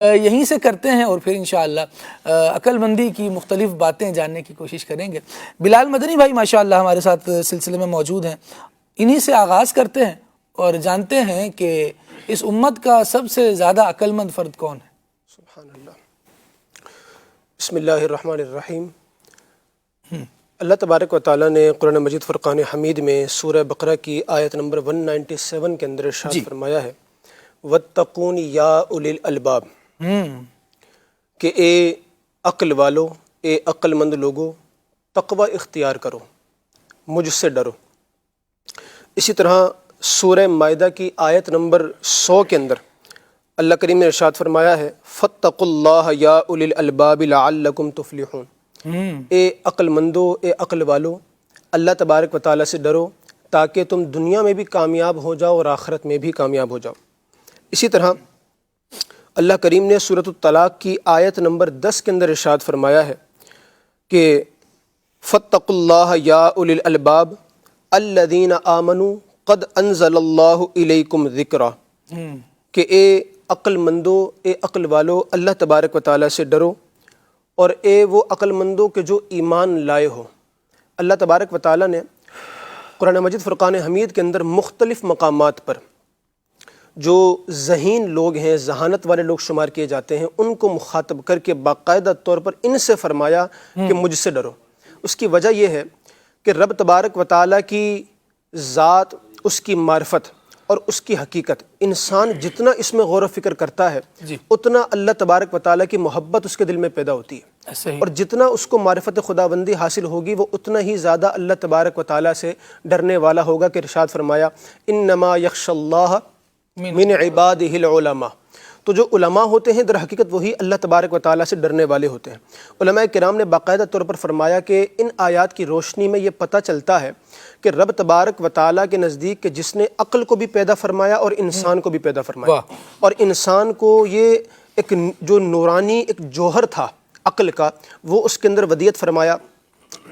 یہیں سے کرتے ہیں اور پھر انشاءاللہ عقل مندی کی مختلف باتیں جاننے کی کوشش کریں گے۔ بلال مدنی بھائی ماشاءاللہ ہمارے ساتھ سلسلے میں موجود ہیں، انہی سے آغاز کرتے ہیں اور جانتے ہیں کہ اس امت کا سب سے زیادہ عقل مند فرد کون ہے؟ سبحان اللہ۔ بسم اللہ الرحمن الرحیم۔ اللہ تبارک و تعالیٰ نے قرآن مجید فرقان حمید میں سورہ بقرہ کی آیت نمبر 197 کے اندر ارشاد فرمایا ہے وَاتَّقُونِ یا اولی الالباب، کہ اے عقل والو، اے عقل مند لوگو، تقوی اختیار کرو، مجھ سے ڈرو۔ اسی طرح سورہ مائدہ کی آیت نمبر 100 کے اندر اللہ کریم نے ارشاد فرمایا ہے فَاتَّقُوا اللَّهَ يَا أُولِي الْأَلْبَابِ لَعَلَّكُمْ تُفْلِحُونَ، اے عقل مندو، اے عقل والو، اللہ تبارک و تعالیٰ سے ڈرو تاکہ تم دنیا میں بھی کامیاب ہو جاؤ اور آخرت میں بھی کامیاب ہو جاؤ۔ اسی طرح اللہ کریم نے سورۃ الطلاق کی آیت نمبر 10 کے اندر ارشاد فرمایا ہے کہ فَاتَّقُوا اللَّهَ يَا أُولِي الْأَلْبَابِ الَّذِينَ آمَنُوا قَدْ أَنزَلَ اللَّهُ إِلَيْكُمْ ذِكْرًا، کہ اے عقل مندو، اے عقل والو، اللہ تبارک و تعالیٰ سے ڈرو اور اے وہ عقل مندو کہ جو ایمان لائے ہو۔ اللہ تبارک و تعالیٰ نے قرآن مجید فرقان حمید کے اندر مختلف مقامات پر جو ذہین لوگ ہیں، ذہانت والے لوگ شمار کیے جاتے ہیں، ان کو مخاطب کر کے باقاعدہ طور پر ان سے فرمایا کہ مجھ سے ڈرو۔ اس کی وجہ یہ ہے کہ رب تبارک و تعالیٰ کی ذات، اس کی معرفت اور اس کی حقیقت، انسان جتنا اس میں غور و فکر کرتا ہے اتنا اللہ تبارک و تعالیٰ کی محبت اس کے دل میں پیدا ہوتی ہے، اور جتنا اس کو معرفت خداوندی حاصل ہوگی وہ اتنا ہی زیادہ اللہ تبارک و تعالیٰ سے ڈرنے والا ہوگا، کہ ارشاد فرمایا انما یخشی اللہ من عبادہ العلماء۔ تو جو علماء ہوتے ہیں در حقیقت وہی اللہ تبارک و تعالیٰ سے ڈرنے والے ہوتے ہیں۔ علماء کرام نے باقاعدہ طور پر فرمایا کہ ان آیات کی روشنی میں یہ پتہ چلتا ہے کہ رب تبارک و تعالیٰ کے نزدیک کہ جس نے عقل کو بھی پیدا فرمایا اور انسان کو بھی پیدا فرمایا، اور انسان کو یہ ایک جو نورانی ایک جوہر تھا عقل کا، وہ اس کے اندر ودیت فرمایا،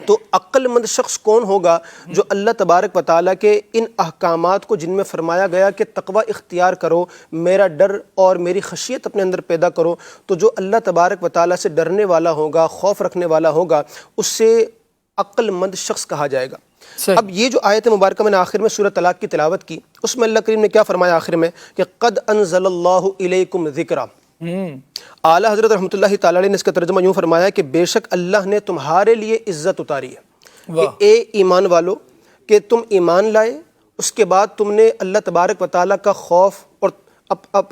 تو عقل مند شخص کون ہوگا جو اللہ تبارک و تعالیٰ کے ان احکامات کو جن میں فرمایا گیا کہ تقوی اختیار کرو، میرا ڈر اور میری خشیت اپنے اندر پیدا کرو، تو جو اللہ تبارک و تعالیٰ سے ڈرنے والا ہوگا، خوف رکھنے والا ہوگا، اس سے عقل مند شخص کہا جائے گا۔ اب یہ جو آیت مبارکہ میں نے آخر میں سورۃ طلاق کی تلاوت کی، اس میں اللہ کریم نے کیا فرمایا آخر میں کہ قد انزل اللہ الیکم ذکرا۔ اعلیٰ حضرت رحمۃ اللہ تعالیٰ علیہ نے اس کا ترجمہ یوں فرمایا کہ بے شک اللہ نے تمہارے لیے عزت اتاری ہے، کہ اے ایمان والو، کہ تم ایمان لائے، اس کے بعد تم نے اللہ تبارک و تعالیٰ کا خوف اور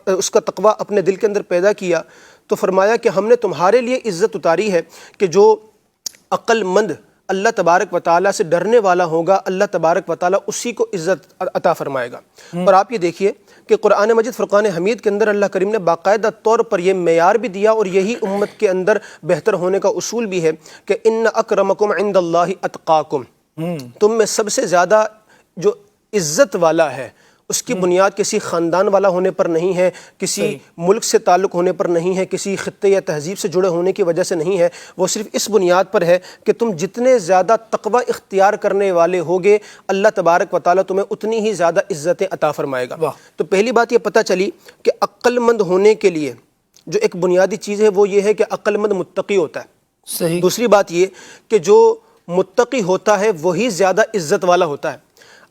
اس کا تقوی اپنے دل کے اندر پیدا کیا، تو فرمایا کہ ہم نے تمہارے لیے عزت اتاری ہے کہ جو عقل مند اللہ تبارک و تعالیٰ سے ڈرنے والا ہوگا، اللہ تبارک و تعالیٰ اسی کو عزت عطا فرمائے گا۔ اور آپ یہ دیکھیے کہ قرآن مجید فرقان حمید کے اندر اللہ کریم نے باقاعدہ طور پر یہ معیار بھی دیا، اور یہی امت کے اندر بہتر ہونے کا اصول بھی ہے کہ ان اکرمکم عند اللہ اتقاکم، تم میں سب سے زیادہ جو عزت والا ہے اس کی بنیاد کسی خاندان والا ہونے پر نہیں ہے، کسی ملک سے تعلق ہونے پر نہیں ہے، کسی خطے یا تہذیب سے جڑے ہونے کی وجہ سے نہیں ہے، وہ صرف اس بنیاد پر ہے کہ تم جتنے زیادہ تقوی اختیار کرنے والے ہوگے اللہ تبارک و تعالیٰ تمہیں اتنی ہی زیادہ عزتیں عطا فرمائے گا۔ تو پہلی بات یہ پتہ چلی کہ عقل مند ہونے کے لیے جو ایک بنیادی چیز ہے وہ یہ ہے کہ عقل مند متقی ہوتا ہے۔ دوسری بات یہ کہ جو متقی ہوتا ہے وہی زیادہ عزت والا ہوتا ہے۔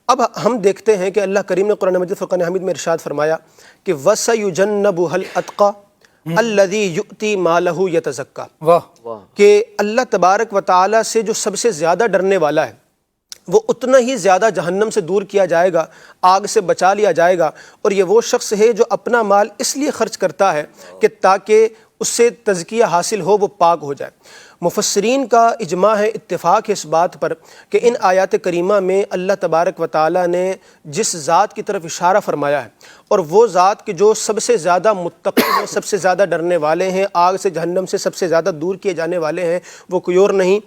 اب ہم دیکھتے ہیں کہ اللہ کریم نے قرآن مجید فرقان حمید میں ارشاد فرمایا کہ وَسَيُجَنَّبُهَا الْأَتْقَى الَّذِي يُؤْتِي مَالَهُ يَتَزَكَّى، کہ اللہ تبارک و تعالیٰ سے جو سب سے زیادہ ڈرنے والا ہے وہ اتنا ہی زیادہ جہنم سے دور کیا جائے گا، آگ سے بچا لیا جائے گا، اور یہ وہ شخص ہے جو اپنا مال اس لیے خرچ کرتا ہے کہ تاکہ اس سے تزکیہ حاصل ہو، وہ پاک ہو جائے۔ مفسرین کا اجماع ہے، اتفاق ہے اس بات پر کہ ان آیات کریمہ میں اللہ تبارک و تعالیٰ نے جس ذات کی طرف اشارہ فرمایا ہے، اور وہ ذات کہ جو سب سے زیادہ متقی ہیں، سب سے زیادہ ڈرنے والے ہیں، آگ سے جہنم سے سب سے زیادہ دور کیے جانے والے ہیں، وہ کوئی اور نہیں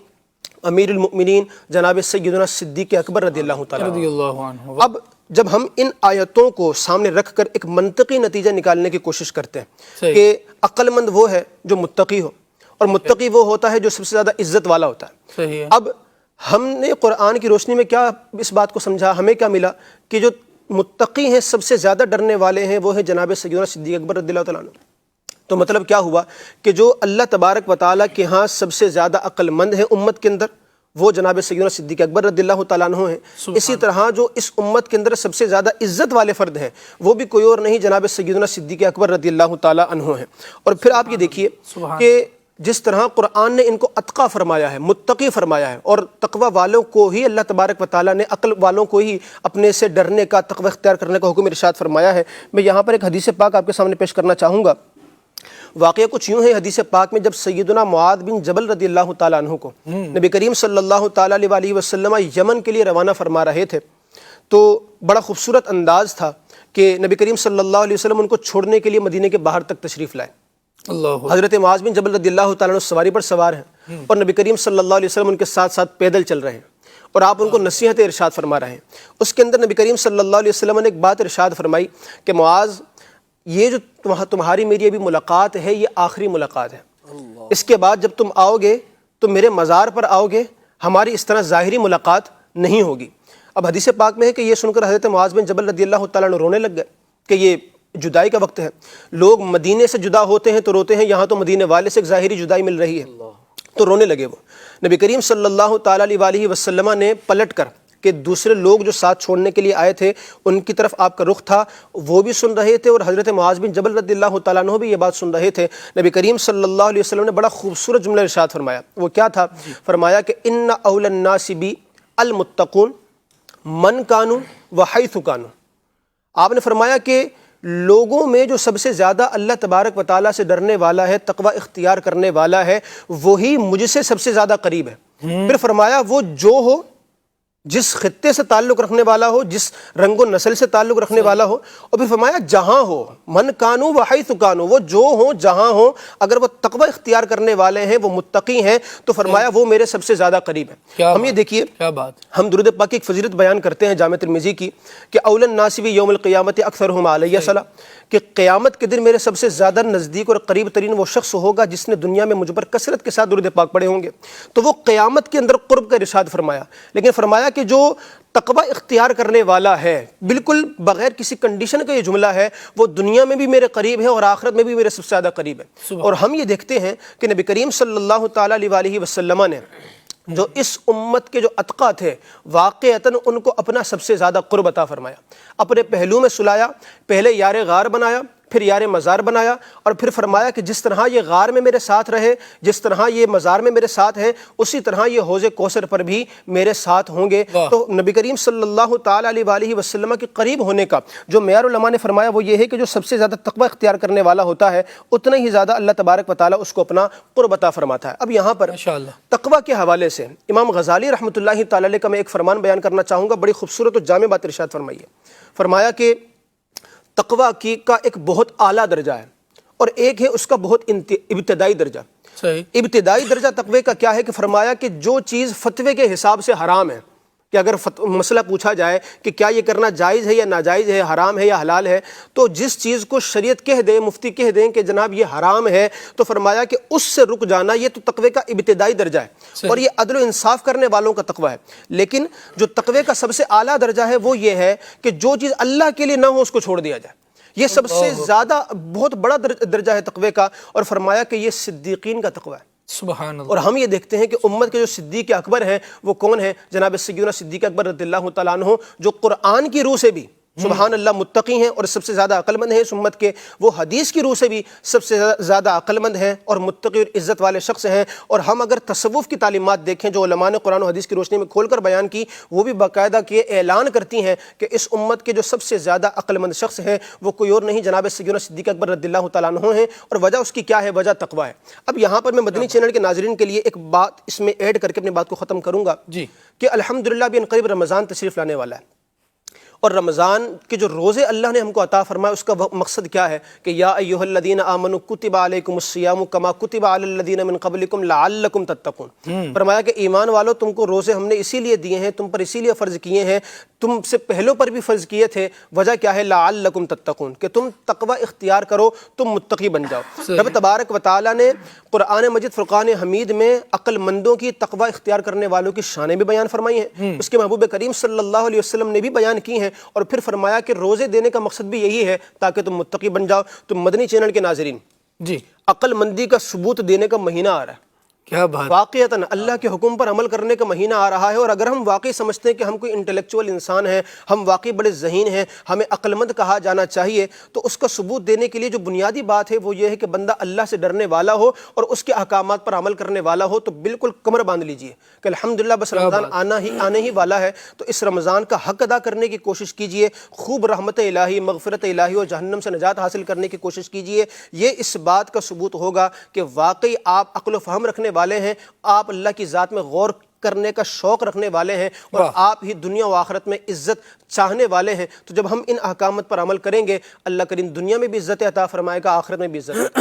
امیر المؤمنین جناب سیدنا صدیق اکبر رضی اللہ تعالیٰ عنہ۔ اب جب ہم ان آیتوں کو سامنے رکھ کر ایک منطقی نتیجہ نکالنے کی کوشش کرتے ہیں کہ عقل مند وہ ہے جو متقی ہو، اور متقی وہ ہوتا ہے جو سب سے زیادہ عزت والا ہوتا ہے۔ اب ہم نے قرآن کی روشنی میں کیا اس بات کو سمجھا، ہمیں کیا ملا کہ جو متقی ہیں، سب سے زیادہ ڈرنے والے ہیں، وہ ہیں جناب سیدنا صدیق اکبر رضی اللہ تعالیٰ عنہ۔ تو مطلب کیا ہوا کہ جو اللہ تبارک و تعالیٰ کے ہاں سب سے زیادہ عقل مند ہیں امت کے اندر وہ جناب سیدنا صدیق اکبر رضی اللہ تعالیٰ عنہ ہیں. اسی طرح جو اس امت کے اندر سب سے زیادہ عزت والے فرد ہیں وہ بھی کوئی اور نہیں جناب سیدنا صدیق اکبر رضی اللہ تعالیٰ عنہ ہیں. اور پھر آپ یہ دیکھیے کہ جس طرح قرآن نے ان کو اتقا فرمایا ہے، متقی فرمایا ہے، اور تقوی والوں کو ہی اللہ تبارک و تعالیٰ نے عقل والوں کو ہی اپنے سے ڈرنے کا، تقوی اختیار کرنے کا حکم ارشاد فرمایا ہے. میں یہاں پر ایک حدیث پاک آپ کے سامنے پیش کرنا چاہوں گا. واقعہ کچھ یوں ہے حدیث پاک میں، جب سیدنا معاذ بن جبل رضی اللہ تعالیٰ عنہ کو نبی کریم صلی اللہ تعالیٰ علیہ وسلم یمن کے لیے روانہ فرما رہے تھے تو بڑا خوبصورت انداز تھا کہ نبی کریم صلی اللہ علیہ وسلم ان کو چھوڑنے کے لیے مدینے کے باہر تک تشریف لائے. حضرت معاذ بن جبل رضی اللہ تعالیٰ عنہ سواری پر سوار ہیں اور نبی کریم صلی اللہ علیہ وسلم ان کے ساتھ ساتھ پیدل چل رہے ہیں اور آپ ان کو نصیحت ارشاد فرما رہے ہیں. اس کے اندر نبی کریم صلی اللہ علیہ وسلم نے ایک بات ارشاد فرمائی کہ معاذ، یہ جو تمہاری میری ابھی ملاقات ہے یہ آخری ملاقات ہے. اس کے بعد جب تم آؤ گے تو میرے مزار پر آؤ گے، ہماری اس طرح ظاہری ملاقات نہیں ہوگی. اب حدیث پاک میں ہے کہ یہ سن کر حضرت معاذ بن جبل رضی اللہ تعالیٰ عنہ رونے لگ گئے کہ یہ جدائی کا وقت ہے. لوگ مدینے سے جدا ہوتے ہیں تو روتے ہیں، یہاں تو مدینے والے سے ایک ظاہری جدائی مل رہی ہے تو رونے لگے وہ. نبی کریم صلی اللہ تعالیٰ علیہ وسلم نے پلٹ کر کہ دوسرے لوگ جو ساتھ چھوڑنے کے لیے آئے تھے ان کی طرف آپ کا رخ تھا، وہ بھی سن رہے تھے اور حضرت معاذ بن جبل رضی اللہ تعالیٰ عنہ بھی یہ بات سن رہے تھے. نبی کریم صلی اللہ علیہ وسلم نے بڑا خوبصورت جملہ ارشاد فرمایا. وہ کیا تھا؟ فرمایا کہ ان اول الناس بی المتقون من کانوا وحیث کانوا. آپ نے فرمایا کہ لوگوں میں جو سب سے زیادہ اللہ تبارک و تعالیٰ سے ڈرنے والا ہے، تقوی اختیار کرنے والا ہے، وہی مجھ سے سب سے زیادہ قریب ہے. پھر فرمایا وہ جو ہو، جس خطے سے تعلق رکھنے والا ہو، جس رنگ و نسل سے تعلق رکھنے والا ہو، اور پھر فرمایا جہاں ہو، من کانوا وحیث کانوا، وہ جو ہو جہاں ہو، اگر وہ تقوی اختیار کرنے والے ہیں، وہ متقی ہیں، تو فرمایا وہ میرے سب سے زیادہ قریب ہے. ہم یہ دیکھیے، ہم درود پاک کی ایک فضیلت بیان کرتے ہیں جامع ترمذی کی کہ اول الناس بی یوم القیامت اکثرہم علی صلاۃ، کہ قیامت کے دن میرے سب سے زیادہ نزدیک اور قریب ترین وہ شخص ہوگا جس نے دنیا میں مجھ پر کثرت کے ساتھ درود پاک پڑھے ہوں گے. تو وہ قیامت کے اندر قرب کا ارشاد فرمایا، لیکن فرمایا کہ جو تقوی اختیار کرنے والا ہے، بالکل بغیر کسی کنڈیشن کا یہ جملہ ہے، وہ دنیا میں بھی میرے قریب ہے اور آخرت میں بھی میرے سب سے زیادہ قریب ہے. اور ہم یہ دیکھتے ہیں کہ نبی کریم صلی اللہ تعالیٰ علیہ وسلم نے جو اس امت کے جو اتقا تھے واقعتاً ان کو اپنا سب سے زیادہ قرب عطا فرمایا، اپنے پہلو میں سلایا، پہلے یار غار بنایا، پھر یار مزار بنایا، اور پھر فرمایا کہ جس طرح یہ غار میں میرے ساتھ رہے، جس طرح یہ مزار میں میرے ساتھ ہیں، اسی طرح یہ حوض کوثر پر بھی میرے ساتھ ہوں گے. تو نبی کریم صلی اللہ تعالیٰ علیہ وسلم کے قریب ہونے کا جو معیار علماء نے فرمایا وہ یہ ہے کہ جو سب سے زیادہ تقوی اختیار کرنے والا ہوتا ہے اتنا ہی زیادہ اللہ تبارک و تعالیٰ اس کو اپنا قرب عطا فرماتا ہے. اب یہاں پر تقوی کے حوالے سے امام غزالی رحمۃ اللہ تعالیٰ علیہ کا میں ایک فرمان بیان کرنا چاہوں گا، بڑی خوبصورت اور جامع بات ارشاد فرمائی ہے. فرمایا کہ تقوی کا ایک بہت اعلیٰ درجہ ہے اور ایک ہے اس کا بہت ابتدائی درجہ. ابتدائی درجہ تقوی کا کیا ہے کہ فرمایا کہ جو چیز فتوے کے حساب سے حرام ہے، کہ اگر مسئلہ پوچھا جائے کہ کیا یہ کرنا جائز ہے یا ناجائز ہے، حرام ہے یا حلال ہے، تو جس چیز کو شریعت کہہ دے، مفتی کہہ دیں کہ جناب یہ حرام ہے، تو فرمایا کہ اس سے رک جانا یہ تو تقوی کا ابتدائی درجہ ہے اور یہ عدل و انصاف کرنے والوں کا تقوی ہے. لیکن جو تقوی کا سب سے اعلیٰ درجہ ہے وہ یہ ہے کہ جو چیز اللہ کے لیے نہ ہو اس کو چھوڑ دیا جائے. یہ سب سے زیادہ بہت بڑا درجہ ہے تقوی کا، اور فرمایا کہ یہ صدیقین کا تقوی ہے. سبحان اللہ. اور ہم یہ دیکھتے ہیں کہ امت کے جو صدیق اکبر ہیں وہ کون ہیں؟ جناب سیدنا صدیق اکبر رضی اللہ تعالیٰ عنہ، جو قرآن کی روح سے بھی سبحان اللہ متقی ہیں اور سب سے زیادہ عقل مند ہیں اس امت کے، وہ حدیث کی روح سے بھی سب سے زیادہ عقل مند ہیں اور متقی اور عزت والے شخص ہیں. اور ہم اگر تصوف کی تعلیمات دیکھیں جو علماء نے قرآن و حدیث کی روشنی میں کھول کر بیان کی، وہ بھی باقاعدہ کہ اعلان کرتی ہیں کہ اس امت کے جو سب سے زیادہ عقل مند شخص ہیں وہ کوئی اور نہیں جناب سیدنا صدیق اکبر رضی اللہ تعالیٰ عنہ ہیں. اور وجہ اس کی کیا ہے؟ وجہ تقوی ہے. اب یہاں پر میں مدنی چینل کے ناظرین کے لیے ایک بات اس میں ایڈ کر کے اپنی بات کو ختم کروں گا کہ الحمدللہ بھی عنقریب رمضان تشریف لانے والا ہے، اور رمضان کے جو روزے اللہ نے ہم کو عطا فرمایا اس کا مقصد کیا ہے کہ یا ایھا الذین آمنوا کتب علیکم الصیام کما کتب علی الذین من قبلکم لعلکم تتقون. فرمایا کہ ایمان والو تم کو روزے ہم نے اسی لیے دیے ہیں، تم پر اسی لیے فرض کیے ہیں، تم سے پہلوں پر بھی فرض کیے تھے. وجہ کیا ہے؟ لعلکم تتقون، کہ تم تقوی اختیار کرو، تم متقی بن جاؤ. رب تبارک و تعالیٰ نے قرآن مجید فرقان حمید میں عقل مندوں کی تقوی اختیار کرنے والوں کی شانیں بھی بیان فرمائی ہیں، اس کے محبوب کریم صلی اللہ علیہ وسلم نے بھی بیان کی ہیں، اور پھر فرمایا کہ روزے دینے کا مقصد بھی یہی ہے تاکہ تم متقی بن جاؤ. تم مدنی چینل کے ناظرین جی عقل مندی کا ثبوت دینے کا مہینہ آ رہا ہے، کیا بات، واقعتاً اللہ کے حکم پر عمل کرنے کا مہینہ آ رہا ہے۔ اور اگر ہم واقعی سمجھتے ہیں کہ ہم کوئی انٹلیکچوئل انسان ہیں، ہم واقعی بڑے ذہین ہیں، ہمیں عقل مند کہا جانا چاہیے، تو اس کا ثبوت دینے کے لیے جو بنیادی بات ہے وہ یہ ہے کہ بندہ اللہ سے ڈرنے والا ہو اور اس کے احکامات پر عمل کرنے والا ہو۔ تو بالکل کمر باندھ لیجئے کہ الحمدللہ بس رمضان آنے ہی والا ہے، تو اس رمضان کا حق ادا کرنے کی کوشش کیجئے، خوب رحمت الہی، مغفرت الہی اور جہنم سے نجات حاصل کرنے کی کوشش کیجئے۔ یہ اس بات کا ثبوت ہوگا کہ واقعی آپ عقل و فہم رکھنے والے ہیں، آپ اللہ کی ذات میں غور کرنے کا شوق رکھنے والے ہیں، اور آپ ہی دنیا و آخرت میں عزت چاہنے والے ہیں۔ تو جب ہم ان احکامات پر عمل کریں گے، اللہ کریم دنیا میں بھی عزت عطا فرمائے گا، آخرت میں بھی عزت